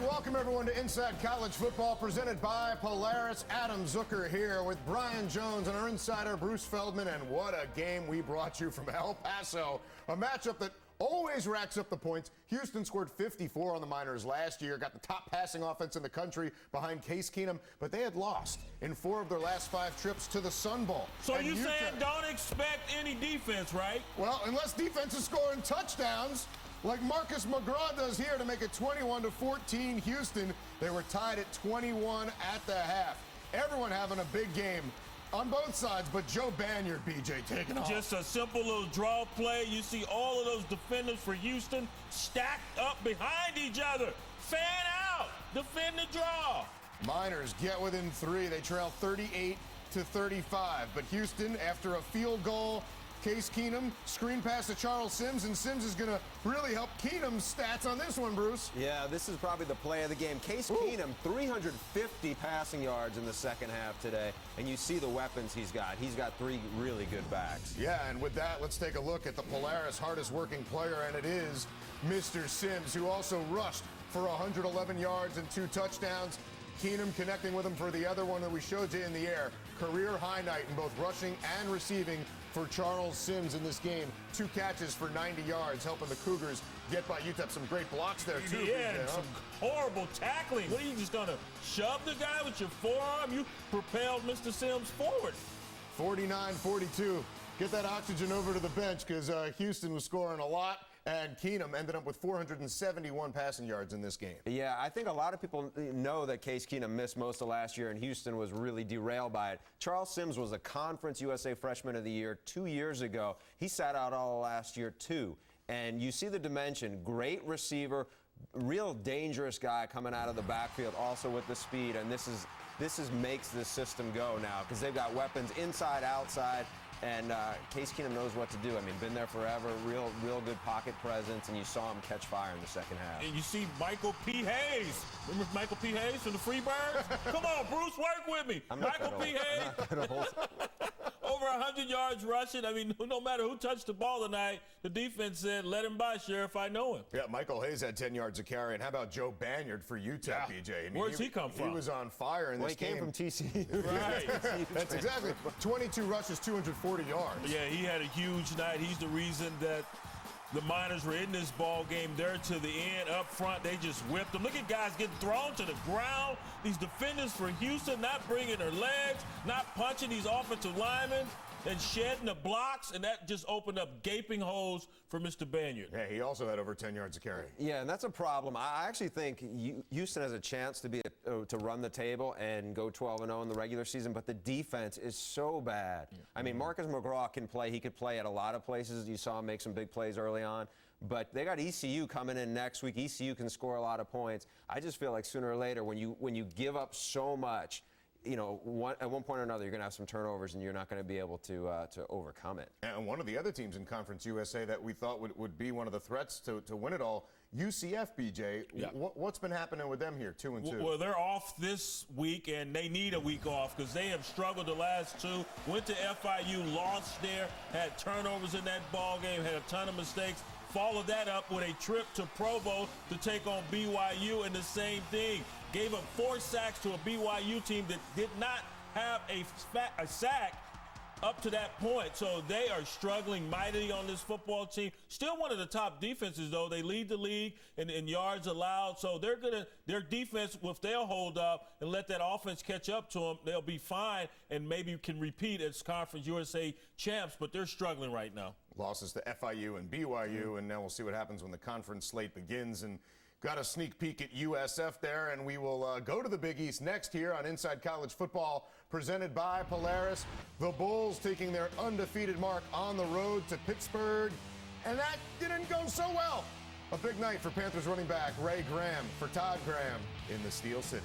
Welcome everyone to Inside College Football, presented by Polaris. Adam Zucker here with Brian Jones and our insider Bruce Feldman. And what a game we brought you from El Paso. A matchup that always racks up the points. Houston scored 54 on the Miners last year, got the top passing offense in the country behind Case Keenum, but they had lost in 4 of their last 5 trips to the Sun Bowl. So you saying don't expect any defense, right? Well, unless defense is scoring touchdowns, like Marcus McGraw does here to make it 21-14 Houston. They were tied at 21 at the half. Everyone having a big game on both sides, but Joe Banyard, BJ, taking off. Just a simple little draw play. You see all of those defenders for Houston stacked up behind each other. Fan out, defend the draw. Miners get within 3. They trail 38-35, but Houston, after a field goal, Case Keenum, screen pass to Charles Sims, and Sims is going to really help Keenum's stats on this one, Bruce. Yeah, this is probably the play of the game. Case Keenum, 350 passing yards in the second half today, and you see the weapons he's got. He's got 3 really good backs. Yeah, and with that, let's take a look at the Polaris hardest working player, and it is Mr. Sims, who also rushed for 111 yards and 2 touchdowns. Keenum connecting with him for the other one that we showed you in the air. Career high night in both rushing and receiving for Charles Sims in this game. 2 catches for 90 yards, helping the Cougars get by UTEP. Some great blocks there, too. Yeah, and some horrible tackling. What are you just going to shove the guy with your forearm? You propelled Mr. Sims forward. 49-42. Get that oxygen over to the bench because Houston was scoring a lot, and Keenum ended up with 471 passing yards in this game. Yeah, I think a lot of people know that Case Keenum missed most of last year, and Houston was really derailed by it. Charles Sims was a Conference USA Freshman of the Year 2 years ago. He sat out all of last year, too. And you see the dimension. Great receiver, real dangerous guy coming out of the backfield, also with the speed. And this makes this system go now because they've got weapons inside, outside. And Case Keenum knows what to do. I mean, been there forever, real good pocket presence, and you saw him catch fire in the second half. And you see Michael P. Hayes. Remember Michael P. Hayes from the Freebirds? Come on, Bruce, work with me. Michael P. Hayes. Over 100 yards rushing. I mean, no matter who touched the ball tonight, the defense said, let him by, Sheriff, I know him. Yeah, Michael Hayes had 10 yards a carry. And how about Joe Banyard for UTEP, BJ? I mean, where's he come from? He was on fire in this game. He came from TCU. Right. That's exactly. 22 rushes, 240 yards. Yeah, he had a huge night. He's the reason that the Miners were in this ball game there to the end. Up front, they just whipped them. Look at guys getting thrown to the ground. These defenders for Houston not bringing their legs, not punching these offensive linemen, and shedding the blocks, and that just opened up gaping holes for Mr. Banyard. Yeah, he also had over 10 yards a carry. Yeah, and that's a problem. I actually think Houston has a chance to run the table and go 12-0 in the regular season, but the defense is so bad. Yeah. I mean, Marcus McGraw can play. He could play at a lot of places. You saw him make some big plays early on. But they got ECU coming in next week. ECU can score a lot of points. I just feel like sooner or later, when you give up so much, you know, at one point or another, you're going to have some turnovers, and you're not going to be able to overcome it. And one of the other teams in Conference USA that we thought would be one of the threats to win it all, UCF, BJ. Yeah. What's been happening with them here, 2-2? Well, they're off this week, and they need a week off because they have struggled the last 2. Went to FIU, lost there, had turnovers in that ball game, had a ton of mistakes. Followed that up with a trip to Provo to take on BYU, and the same thing. Gave up 4 sacks to a BYU team that did not have a sack up to that point. So they are struggling mightily on this football team. Still one of the top defenses, though. They lead the league in yards allowed. So their defense, if they'll hold up and let that offense catch up to them, they'll be fine and maybe can repeat as Conference USA champs, but they're struggling right now. Losses to FIU and BYU, and now we'll see what happens when the conference slate begins. And got a sneak peek at USF there, and we will go to the Big East next here on Inside College Football, presented by Polaris. The Bulls taking their undefeated mark on the road to Pittsburgh, and that didn't go so well. A big night for Panthers running back Ray Graham for Todd Graham in the Steel City.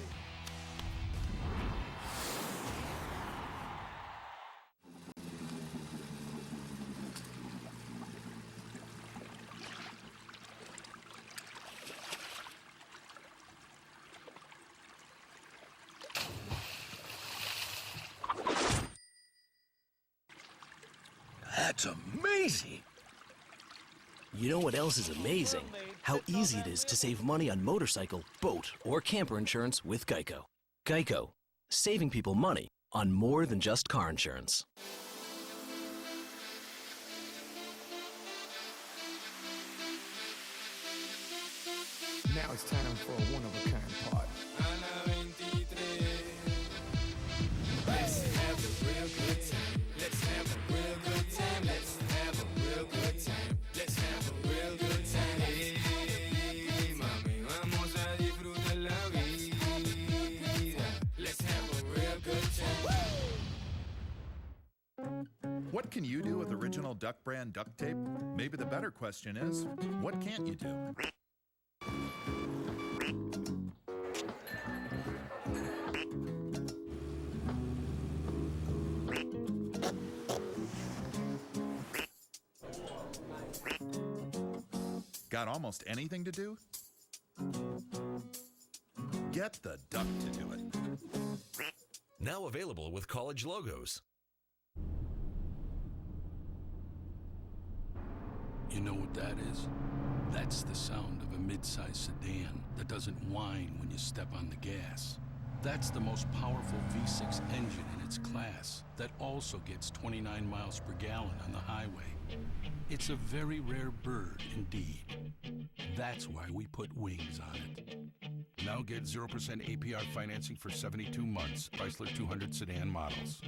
That's amazing! You know what else is amazing? how easy it is to save money on motorcycle, boat, or camper insurance with Geico. Geico, saving people money on more than just car insurance. Now it's time for a one-of-a-kind party. Let's have a real good time. Let's have a real good time. Let's have a real good time. Let's have a real good time. Hey, mami, vamos a disfrutar la vida. Let's have a real good time. What can you do with original Duck brand duct tape? Maybe the better question is, what can't you do? Got almost anything to do? Get the duck to do it. Now available with college logos. You know what that is? That's the sound of a mid-size sedan that doesn't whine when you step on the gas. That's the most powerful V6 engine in its class that also gets 29 miles per gallon on the highway. It's a very rare bird indeed. That's why we put wings on it. Now get 0% APR financing for 72 months. Chrysler 200 sedan models.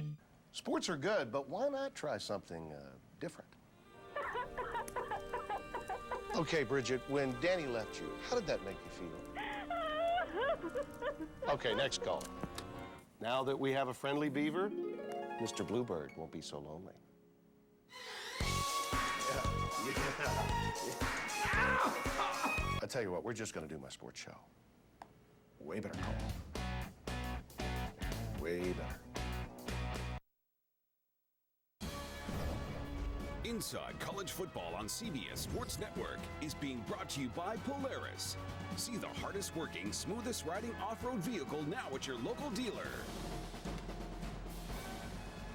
Sports are good, but why not try something different? Okay, Bridget, when Danny left you, how did that make you feel? Okay, next call. Now that we have a friendly beaver, Mr. Bluebird won't be so lonely. I tell you what, we're just going to do my sports show. Way better call. Way better. Inside College Football on CBS Sports Network is being brought to you by Polaris. See the hardest working, smoothest riding off-road vehicle now at your local dealer.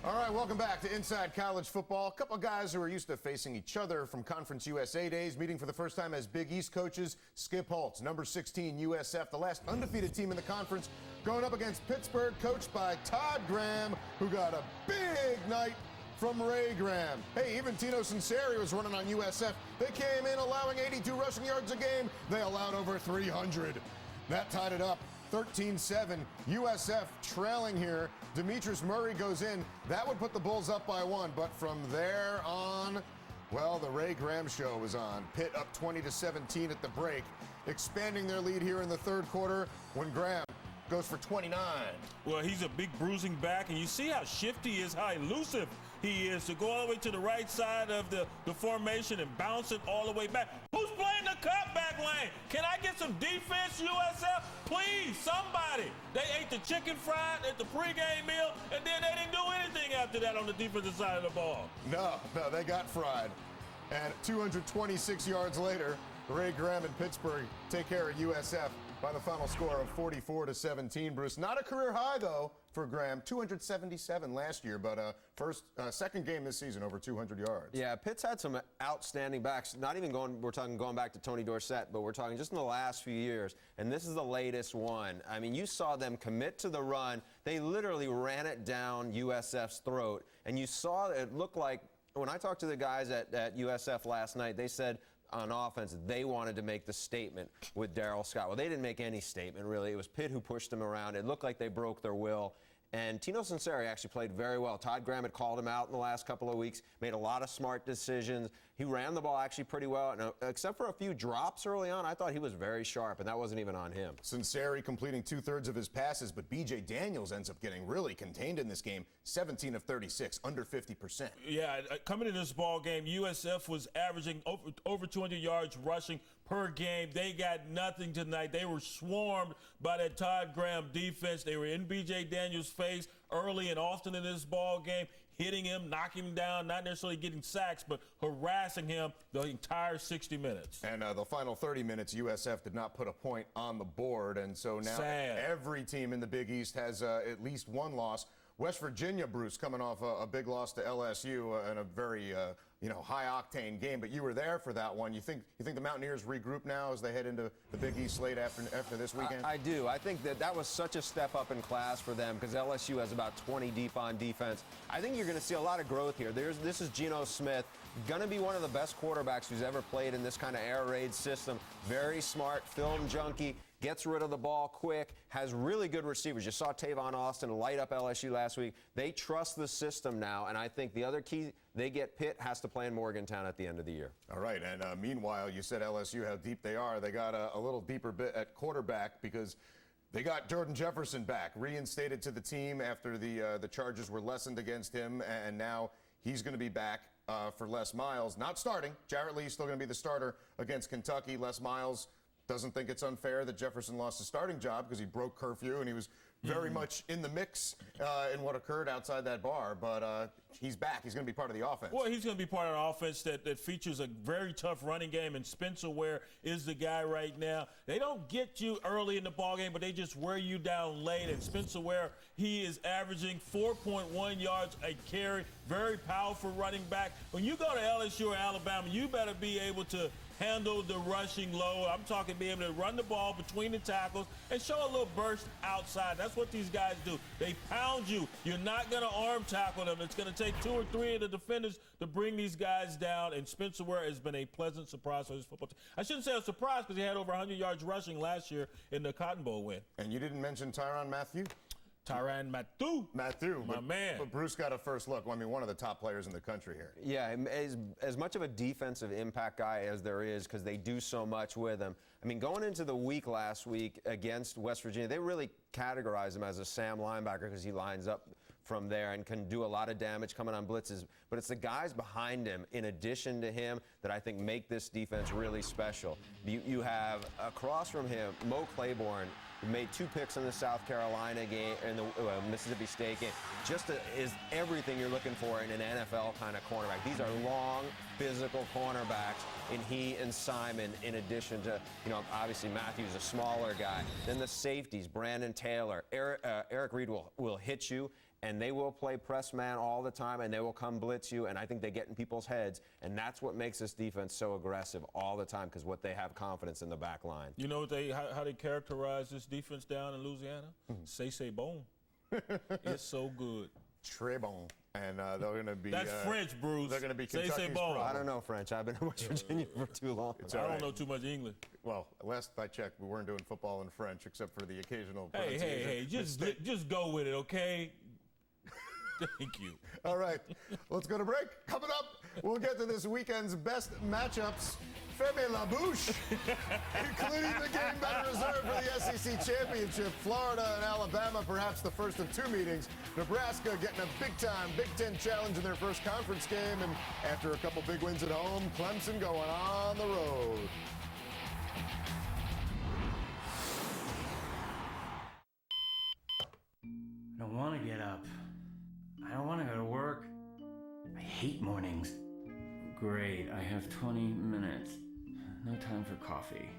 All right, welcome back to Inside College Football. A couple of guys who are used to facing each other from Conference USA days, meeting for the first time as Big East coaches. Skip Holtz, number 16 USF, the last undefeated team in the conference, going up against Pittsburgh, coached by Todd Graham, who got a big night from Ray Graham. Hey, even Tino Sinceri was running on USF. They came in allowing 82 rushing yards a game. They allowed over 300. That tied it up 13-7. USF trailing here. Demetrius Murray goes in. That would put the Bulls up by 1. But from there on, well, the Ray Graham show was on. Pitt up 20-17 at the break, expanding their lead here in the third quarter when Graham goes for 29. Well, he's a big bruising back, and you see how shifty he is, how elusive he is to go all the way to the right side of the formation and bounce it all the way back. Who's playing the cutback lane? Can I get some defense, USF? Please, somebody. They ate the chicken fried at the pregame meal, and then they didn't do anything after that on the defensive side of the ball. No, they got fried. And 226 yards later, Ray Graham and Pittsburgh take care of USF by the final score of 44-17. Bruce, not a career high though for Graham, 277 last year, but second game this season over 200 yards. Yeah, Pitt's had some outstanding backs. Not even going back to Tony Dorsett, but we're talking just in the last few years, and this is the latest one. I mean, you saw them commit to the run. They literally ran it down USF's throat, and you saw it looked like when I talked to the guys at USF last night, they said on offense, they wanted to make the statement with Darryl Scott. Well, they didn't make any statement, really. It was Pitt who pushed them around. It looked like they broke their will. And Tino Sinceri actually played very well. Todd Graham had called him out in the last couple of weeks, made a lot of smart decisions. He ran the ball actually pretty well. And, except for a few drops early on, I thought he was very sharp, and that wasn't even on him. Sinceri completing 2/3 of his passes, but B.J. Daniels ends up getting really contained in this game, 17 of 36, under 50%. Yeah, coming in this ball game, USF was averaging over 200 yards rushing per game. They got nothing tonight. They were swarmed by that Todd Graham defense. They were in B.J. Daniels' face early and often in this ball game, hitting him, knocking him down, not necessarily getting sacks, but harassing him the entire 60 minutes. And the final 30 minutes, USF did not put a point on the board, and so now every team in the Big East has at least one loss. West Virginia, Bruce, coming off a big loss to LSU and a very high-octane game, but you were there for that one. You think the Mountaineers regroup now as they head into the Big East slate after this weekend? I do. I think that was such a step up in class for them because LSU has about 20 deep on defense. I think you're going to see a lot of growth here. This is Geno Smith, going to be one of the best quarterbacks who's ever played in this kind of air raid system. Very smart, film junkie, gets rid of the ball quick, has really good receivers. You saw Tavon Austin light up LSU last week. They trust the system now, and I think the other key, they get Pitt, has to play in Morgantown at the end of the year. All right, and meanwhile, you said LSU, how deep they are. They got a little deeper bit at quarterback because they got Jordan Jefferson back, reinstated to the team after the charges were lessened against him, and now he's going to be back for Les Miles. Not starting. Jarrett Lee's still going to be the starter against Kentucky. Les Miles doesn't think it's unfair that Jefferson lost his starting job because he broke curfew and he was very much in the mix in what occurred outside that bar. But he's back. He's going to be part of the offense. Well, he's going to be part of the offense that features a very tough running game, and Spencer Ware is the guy right now. They don't get you early in the ballgame, but they just wear you down late. And Spencer Ware, he is averaging 4.1 yards a carry. Very powerful running back. When you go to LSU or Alabama, you better be able to handle the rushing load. I'm talking being able to run the ball between the tackles and show a little burst outside. That's what these guys do. They pound you. You're not going to arm tackle them. It's going to take 2 or 3 of the defenders to bring these guys down, and Spencer Ware has been a pleasant surprise for his football team. I shouldn't say a surprise because he had over 100 yards rushing last year in the Cotton Bowl win. And you didn't mention Tyrann Mathieu. Tyrann Mathieu, my man. But Bruce got a first look. I mean, one of the top players in the country here. Yeah, as much of a defensive impact guy as there is because they do so much with him. I mean, going into the week last week against West Virginia, they really categorized him as a Sam linebacker because he lines up from there and can do a lot of damage coming on blitzes. But it's the guys behind him, in addition to him, that I think make this defense really special. You have across from him, Mo Claiborne, who made 2 picks in the South Carolina game, in the Mississippi State game. Just is everything you're looking for in an NFL kind of cornerback. These are long, physical cornerbacks, and he and Simon, in addition to, obviously Matthew's a smaller guy. Then the safeties, Brandon Taylor, Eric Reed will hit you, and they will play press man all the time, and they will come blitz you, and I think they get in people's heads, and that's what makes this defense so aggressive all the time, because what they have confidence in the back line. You know how they characterize this defense down in Louisiana? C'est bon. It's so good. Très bon. And they're going to be... That's French, Bruce. They're going to be Kentucky's bon. I don't know French. I've been in West Virginia for too long. I don't know too much English. Well, last I checked, we weren't doing football in French, except for the occasional Hey, just go with it, okay? Thank you. All right, let's go to break. Coming up, we'll get to this weekend's best matchups. Ferme la bouche, including the game better reserved for the SEC Championship. Florida and Alabama, perhaps the first of 2 meetings. Nebraska getting a big-time Big Ten challenge in their first conference game. And after a couple big wins at home, Clemson going on the road. I don't want to get up. I don't want to go to work. I hate mornings. Great, I have 20 minutes. No time for coffee.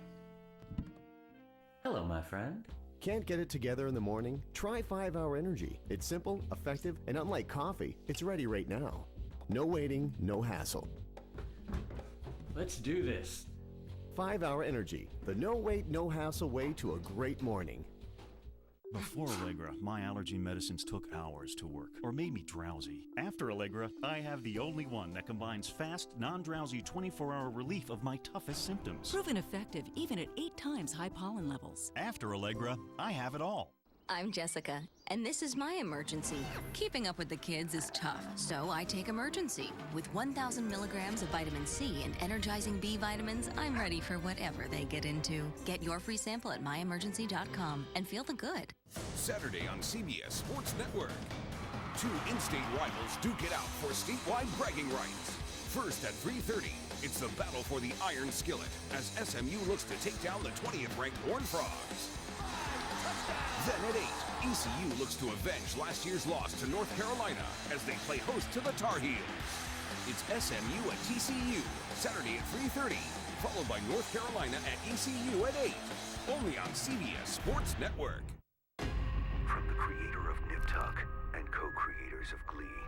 Hello, my friend. Can't get it together in the morning? Try 5-Hour Energy. It's simple, effective, and unlike coffee, it's ready right now. No waiting, no hassle. Let's do this. 5-Hour Energy, the no wait, no hassle way to a great morning. Before Allegra, my allergy medicines took hours to work or made me drowsy. After Allegra, I have the only one that combines fast, non-drowsy 24-hour relief of my toughest symptoms. Proven effective even at 8 times high pollen levels. After Allegra, I have it all. I'm Jessica, and this is my emergency. Keeping up with the kids is tough, so I take Emergency. With 1,000 milligrams of vitamin C and energizing B vitamins, I'm ready for whatever they get into. Get your free sample at myemergency.com and feel the good. Saturday on CBS Sports Network. 2 in-state rivals duke it out for statewide bragging rights. First at 3:30, it's the battle for the Iron Skillet as SMU looks to take down the 20th-ranked Horned Frogs. Then at 8, ECU looks to avenge last year's loss to North Carolina as they play host to the Tar Heels. It's SMU at TCU, Saturday at 3:30, followed by North Carolina at ECU at 8, only on CBS Sports Network. From the creator of Nip Tuck and co-creators of Glee,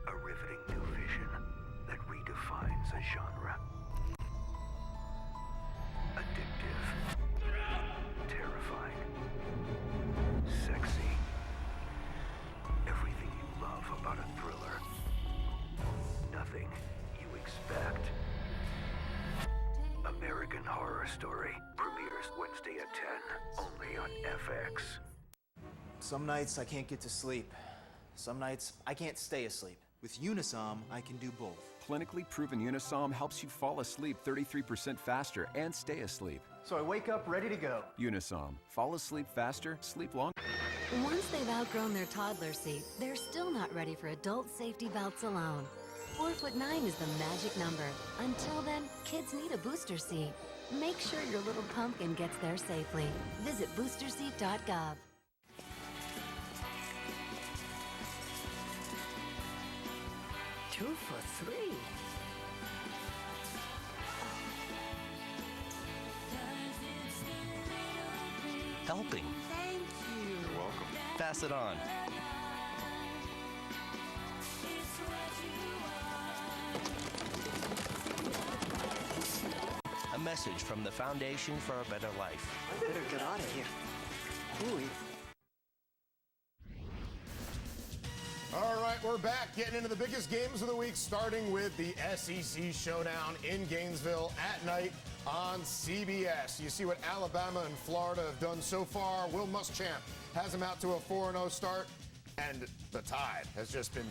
a riveting new vision that redefines defines a genre. Addictive. Terrifying. Sexy. Everything you love about a thriller. Nothing you expect. American Horror Story premieres Wednesday at 10, only on FX. Some nights I can't get to sleep. Some nights I can't stay asleep. With Unisom, I can do both. Clinically proven Unisom helps you fall asleep 33% faster and stay asleep. So I wake up ready to go. Unisom. Fall asleep faster, sleep longer. Once they've outgrown their toddler seat, they're still not ready for adult safety belts alone. 4'9" is the magic number. Until then, kids need a booster seat. Make sure your little pumpkin gets there safely. Visit boosterseat.gov. Two for $3. Helping. Thank you. You're welcome. Pass it on. A message from the Foundation for a Better Life. I better get out of here. Ooh. All right, we're back, getting into the biggest games of the week, starting with the SEC Showdown in Gainesville at night on CBS. You see what Alabama and Florida have done so far. Will Muschamp has them out to a 4-0 start, and the Tide has just been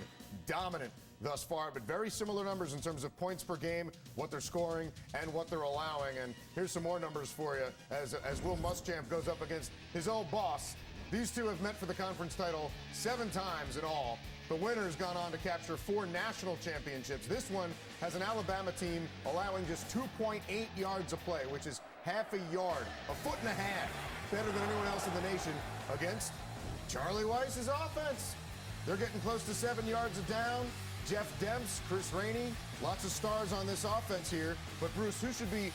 dominant thus far, but very similar numbers in terms of points per game, what they're scoring, and what they're allowing. And here's some more numbers for you as Will Muschamp goes up against his old boss. These two have met for the conference title 7 times in all. The winner's gone on to capture 4 national championships. This one has an Alabama team allowing just 2.8 yards a play, which is half a yard, a foot and a half, better than anyone else in the nation against Charlie Weiss's offense. They're getting close to 7 yards a down. Jeff Demps, Chris Rainey, lots of stars on this offense here. But Bruce, who should be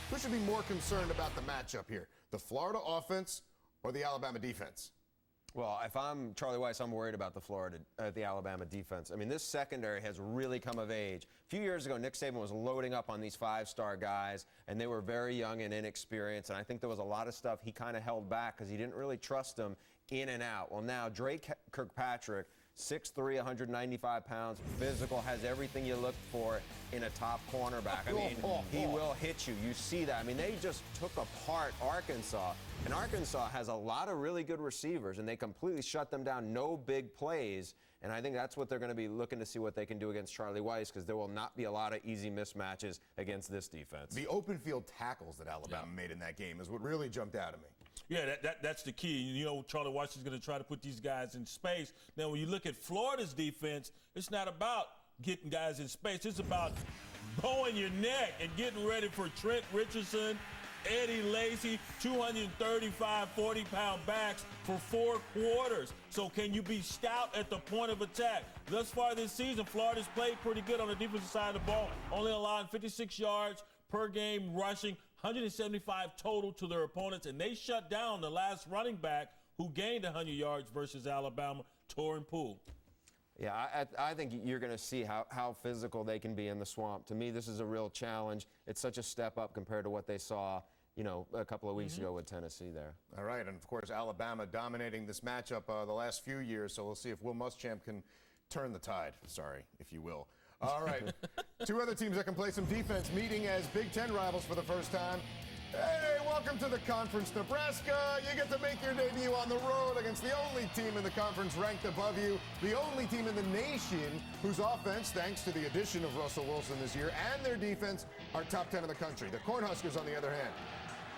more concerned about the matchup here? The Florida offense or the Alabama defense? Well, if I'm Charlie Weiss, I'm worried about the Alabama defense. I mean, this secondary has really come of age. A few years ago, Nick Saban was loading up on these 5-star guys, and they were very young and inexperienced. And I think there was a lot of stuff he kind of held back because he didn't really trust them in and out. Well, now Drake Kirkpatrick, 6'3", 195 pounds, physical, has everything you look for in a top cornerback. I mean, he will hit you. You see that. I mean, they just took apart Arkansas. And Arkansas has a lot of really good receivers, and they completely shut them down. No big plays. And I think that's what they're going to be looking to see what they can do against Charlie Weiss, because there will not be a lot of easy mismatches against this defense. The open field tackles that Alabama made in that game is what really jumped out at me. Yeah, that's the key. You know, Charlie Weiss is going to try to put these guys in space. Now, when you look at Florida's defense, it's not about getting guys in space. It's about bowing your neck and getting ready for Trent Richardson, Eddie Lacy, 235 40-pound backs for 4 quarters. So can you be stout at the point of attack? Thus far this season, Florida's played pretty good on the defensive side of the ball, only allowing 56 yards per game rushing, 175 total to their opponents, and they shut down the last running back who gained 100 yards versus Alabama, Torrin Poole. Yeah, I think you're going to see how physical they can be in the swamp. To me, this is a real challenge. It's such a step up compared to what they saw, you know, a couple of weeks ago with Tennessee there. All right, and of course, Alabama dominating this matchup the last few years, so we'll see if Will Muschamp can turn the tide, sorry, if you will. All right, 2 other teams that can play some defense meeting as Big Ten rivals for the first time. Hey, welcome to the conference, Nebraska. You get to make your debut on the road against the only team in the conference ranked above you, the only team in the nation whose offense, thanks to the addition of Russell Wilson this year, and their defense, are top 10 in the country. The Cornhuskers, on the other hand,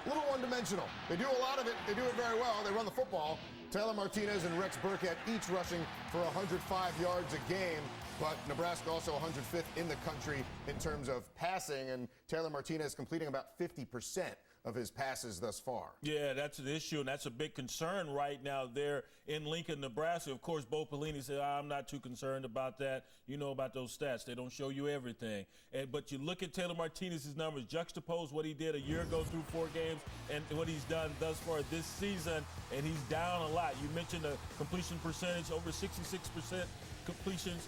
a little one-dimensional. They do a lot of it. They do it very well. They run the football. Taylor Martinez and Rex Burkhead each rushing for 105 yards a game. But Nebraska also 105th in the country in terms of passing, and Taylor Martinez completing about 50% of his passes thus far. Yeah, that's an issue, and that's a big concern right now there in Lincoln, Nebraska. Of course, Bo Pelini said, I'm not too concerned about that. You know about those stats. They don't show you everything. But you look at Taylor Martinez's numbers, juxtapose what he did a year ago through 4 games and what he's done thus far this season, and he's down a lot. You mentioned the completion percentage, over 66% completions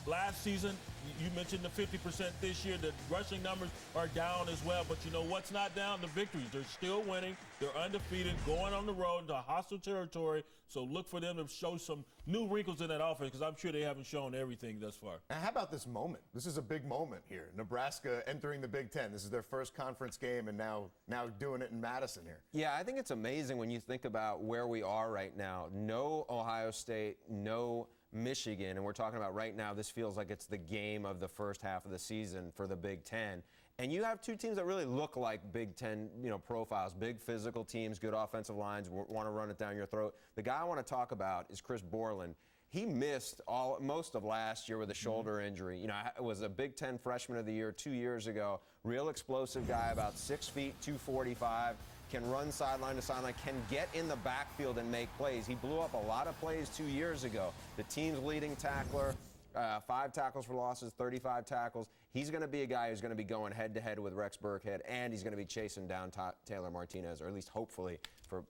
last season. You mentioned the 50% this year. The rushing numbers are down as well. But you know what's not down? The victories. They're still winning. They're undefeated, going on the road into hostile territory. So look for them to show some new wrinkles in that offense, because I'm sure they haven't shown everything thus far. And how about this moment? This is a big moment here. Nebraska entering the Big Ten. This is their first conference game, and now doing it in Madison here. Yeah, I think it's amazing when you think about where we are right now. No Ohio State, no Michigan, and we're talking about right now, this feels like it's the game of the first half of the season for the Big Ten. And you have two teams that really look like Big Ten, profiles, big physical teams, good offensive lines, want to run it down your throat. The guy I want to talk about is Chris Borland. He missed most of last year with a shoulder injury. Was a Big Ten Freshman of the Year 2 years ago. Real explosive guy, about 6 feet, 245. Can run sideline to sideline, can get in the backfield and make plays. He blew up a lot of plays 2 years ago. The team's leading tackler, 5 tackles for losses, 35 tackles. He's going to be a guy who's going to be going head-to-head with Rex Burkhead, and he's going to be chasing down Taylor Martinez, or at least hopefully for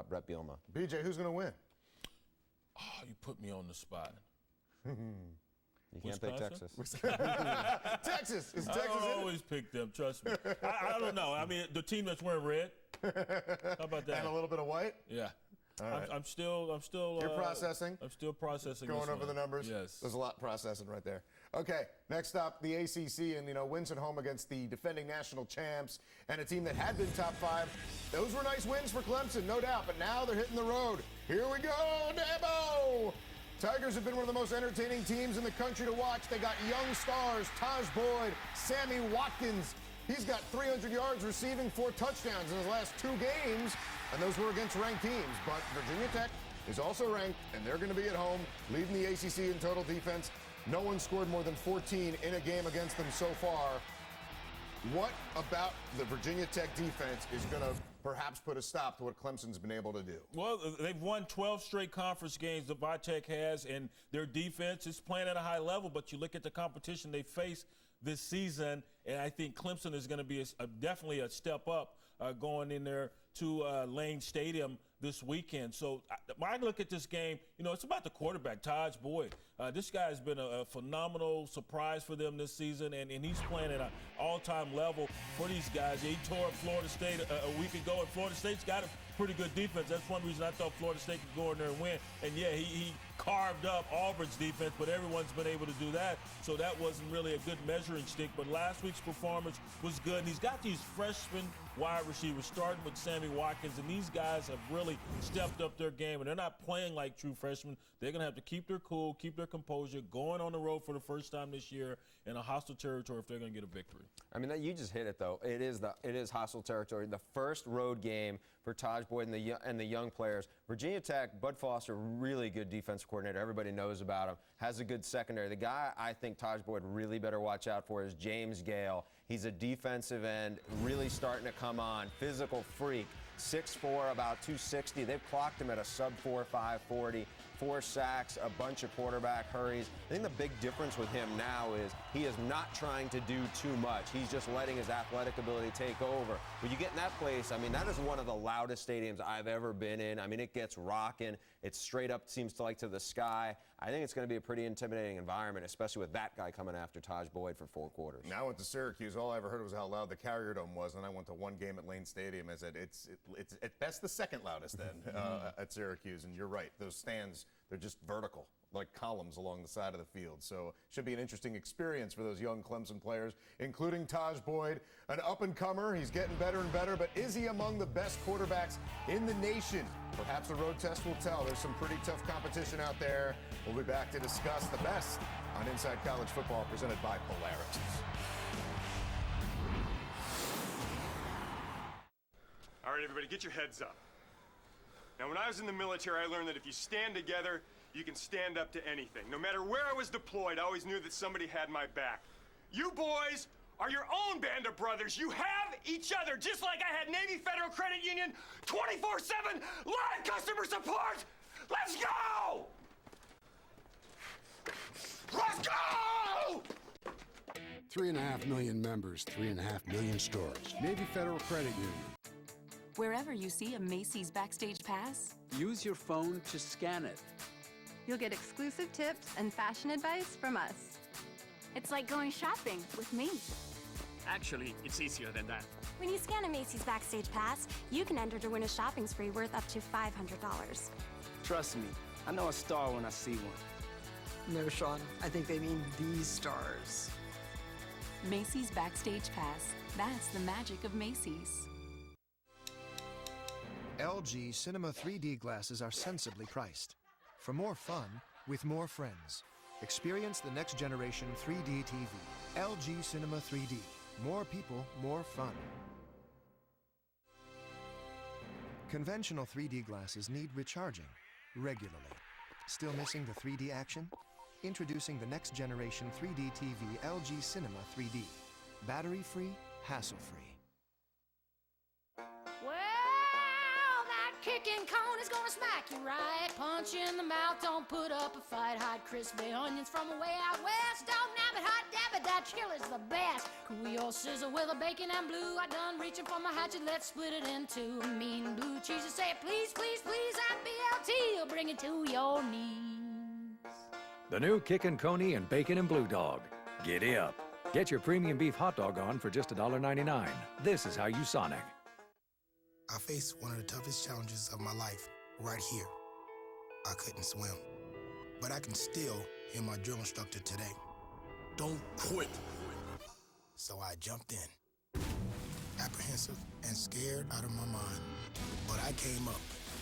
Brett Bielema. BJ, who's going to win? Oh, you put me on the spot. You can't pick Texas. Texas. Is Texas I always pick them, trust me. I don't know. I mean, the team that's wearing red. How about that? And a little bit of white? Yeah. All right. I'm still. You're processing? I'm still processing. Going over the numbers? Yes. There's a lot processing right there. Okay, next up, the ACC, and wins at home against the defending national champs and a team that had been top 5. Those were nice wins for Clemson, no doubt, but now they're hitting the road. Here we go, Dabo! Tigers have been one of the most entertaining teams in the country to watch. They got young stars, Taj Boyd, Sammy Watkins. He's got 300 yards receiving, 4 touchdowns in his last 2 games, and those were against ranked teams. But Virginia Tech is also ranked, and they're going to be at home, leading the ACC in total defense. No one scored more than 14 in a game against them so far. What about the Virginia Tech defense is going to perhaps put a stop to what Clemson's been able to do? Well, they've won 12 straight conference games, the Tech has, and their defense is playing at a high level. But you look at the competition they face this season, and I think Clemson is going to be definitely a step up going in there to Lane Stadium this weekend. So when I look at this game, it's about the quarterback, Taj Boyd. This guy has been a phenomenal surprise for them this season, and he's playing at an all-time level for these guys. He tore up Florida State a week ago, and Florida State's got a pretty good defense. That's one reason I thought Florida State could go in there and win. And, yeah, he carved up Auburn's defense, but everyone's been able to do that. So that wasn't really a good measuring stick. But last week's performance was good. And he's got these freshman wide receivers, starting with Sammy Watkins, and these guys have really stepped up their game, and they're not playing like true freshmen. They're going to have to keep their cool, keep their composure, going on the road for the first time this year in a hostile territory if they're going to get a victory. I mean, you just hit it, though. It is hostile territory. The first road game for Taj Boyd and the young players. Virginia Tech, Bud Foster, really good defensive coordinator. Everybody knows about him. Has a good secondary. The guy I think Taj Boyd really better watch out for is James Gale. He's a defensive end, really starting to come on. Physical freak. 6'4", about 260. They've clocked him at a sub-4, 540. 4 sacks, a bunch of quarterback hurries. I think the big difference with him now is he is not trying to do too much. He's just letting his athletic ability take over. When you get in that place, I mean, that is one of the loudest stadiums I've ever been in. I mean, it gets rocking. It's straight up, seems to to the sky. I think it's going to be a pretty intimidating environment, especially with that guy coming after Taj Boyd for 4 quarters. Now I went to Syracuse. All I ever heard was how loud the Carrier Dome was, and I went to one game at Lane Stadium. I said it's at best the second loudest then at Syracuse. And you're right, those stands, they're just vertical, like columns along the side of the field. So should be an interesting experience for those young Clemson players, including Taj Boyd, an up-and-comer. He's getting better and better, but is he among the best quarterbacks in the nation? Perhaps the road test will tell. There's some pretty tough competition out there. We'll be back to discuss the best on Inside College Football, presented by Polaris. All right, everybody, get your heads up. Now, when I was in the military, I learned that if you stand together, you can stand up to anything. No matter where I was deployed, I always knew that somebody had my back. You boys are your own band of brothers. You have each other, just like I had Navy Federal Credit Union 24/7 live customer support. Let's go! Let's go! 3.5 million members, 3.5 million stores. Navy Federal Credit Union. Wherever you see a Macy's Backstage Pass, use your phone to scan it. You'll get exclusive tips and fashion advice from us. It's like going shopping with me. Actually, it's easier than that. When you scan a Macy's Backstage Pass, you can enter to win a shopping spree worth up to $500. Trust me, I know a star when I see one. No, Sean, I think they mean these stars. Macy's Backstage Pass. That's the magic of Macy's. LG Cinema 3D glasses are sensibly priced. For more fun, with more friends. Experience the next generation 3D TV. LG Cinema 3D. More people, more fun. Conventional 3D glasses need recharging regularly. Still missing the 3D action? Introducing the next generation 3D TV LG Cinema 3D. Battery-free, hassle-free. Well, that kicking cone is gonna smack you right. Punch you in the mouth, don't put up a fight. Hot crispy onions from way out west. Don't nab it, hot dab it, that chill is the best. Cool your sizzle with a bacon and blue. I done reaching for my hatchet, let's split it into mean blue cheese. And say, please, please, please, that BLT will bring it to your knees. The new Kickin' Coney and Bacon and Blue Dog. Giddy up. Get your premium beef hot dog on for just $1.99. This is how you Sonic. I faced one of the toughest challenges of my life right here. I couldn't swim, but I can still hear my drill instructor today. Don't quit. So I jumped in, apprehensive and scared out of my mind, but I came up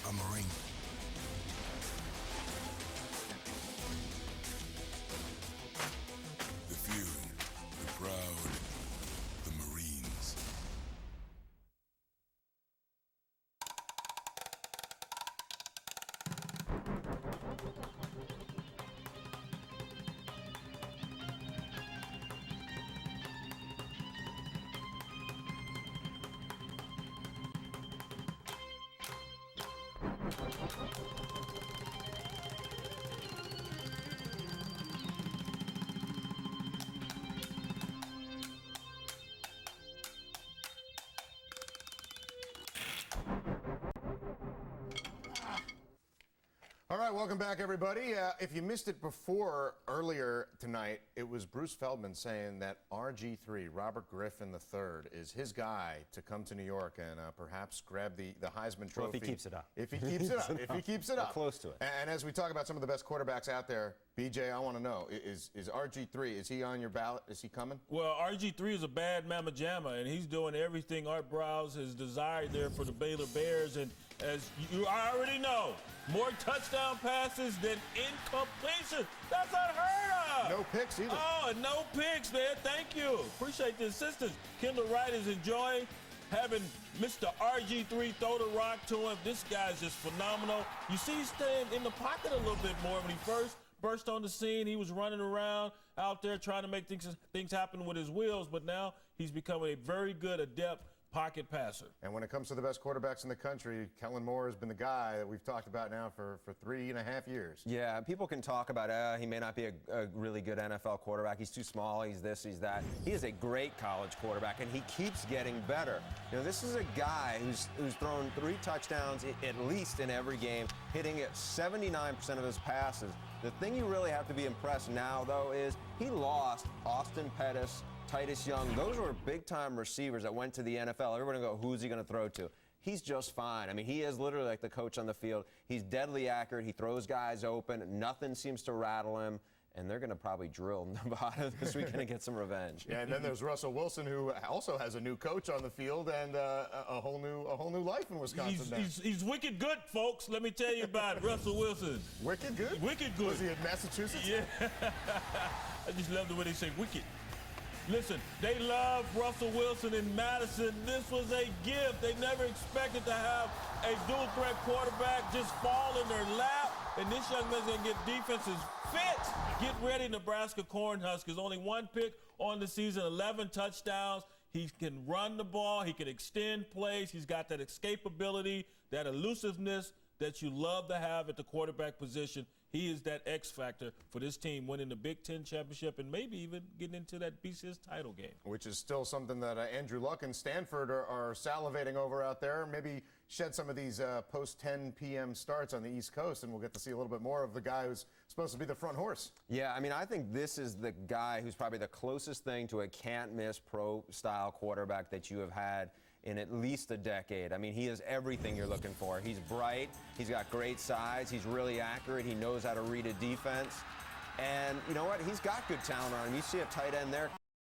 a Marine. The few, the proud, the Marines. All right, welcome back, everybody. If you missed it before, earlier tonight, it was Bruce Feldman saying that RG3, Robert Griffin III, is his guy to come to New York and perhaps grab the Heisman Trophy. Well, if he keeps it up. If he keeps it up. If he keeps it up. Close to it. And as we talk about some of the best quarterbacks out there, BJ, I want to know, is RG3, is he on your ballot? Is he coming? Well, RG3 is a bad mamma jamma, and he's doing everything Art Browse has desired there for the Baylor Bears. And as you already know, more touchdown passes than incompletion. That's unheard of. No picks either. Oh, no picks, man. Thank you. Appreciate the assistance. Kendall Wright is enjoying having Mr. RG3 throw the rock to him. This guy's just phenomenal. You see he's staying in the pocket a little bit more. When he first burst on the scene, he was running around out there trying to make things happen with his wheels, but now he's become a very good, adept pocket passer. And when it comes to the best quarterbacks in the country, Kellen Moore has been the guy that we've talked about now for 3.5 years. Yeah, people can talk about he may not be a really good NFL quarterback. He's too small, he's this, he's that. He is a great college quarterback, and he keeps getting better. You know, this is a guy who's thrown 3 touchdowns at least in every game, hitting at 79% of his passes. The thing you really have to be impressed now, though, is he lost Austin Pettis, Titus Young. Those were big-time receivers that went to the NFL. Everybody go, who's he going to throw to? He's just fine. I mean, he is literally like the coach on the field. He's deadly accurate. He throws guys open. Nothing seems to rattle him. And they're going to probably drill Nevada this weekend and get some revenge. Yeah, and then there's Russell Wilson, who also has a new coach on the field and a whole new life in Wisconsin. He's wicked good, folks. Let me tell you about Russell Wilson. Wicked good? Wicked good. Was he in Massachusetts? Yeah. I just love the way they say wicked. Listen, they love Russell Wilson in Madison. This was a gift. They never expected to have a dual-threat quarterback just fall in their lap. And this young man's going to get defenses fit. Get ready, Nebraska Cornhuskers. Only 1 pick on the season, 11 touchdowns. He can run the ball. He can extend plays. He's got that escapability, that elusiveness that you love to have at the quarterback position. He is that X factor for this team winning the Big Ten championship and maybe even getting into that BCS title game. Which is still something that Andrew Luck and Stanford are salivating over out there. Maybe shed some of these post 10 p.m. starts on the East Coast, and we'll get to see a little bit more of the guy who's supposed to be the front horse. Yeah, I mean, I think this is the guy who's probably the closest thing to a can't-miss pro-style quarterback that you have had in at least a decade. I mean, he is everything you're looking for. He's bright, he's got great size, he's really accurate, he knows how to read a defense. And you know what? He's got good talent on him. You see a tight end there,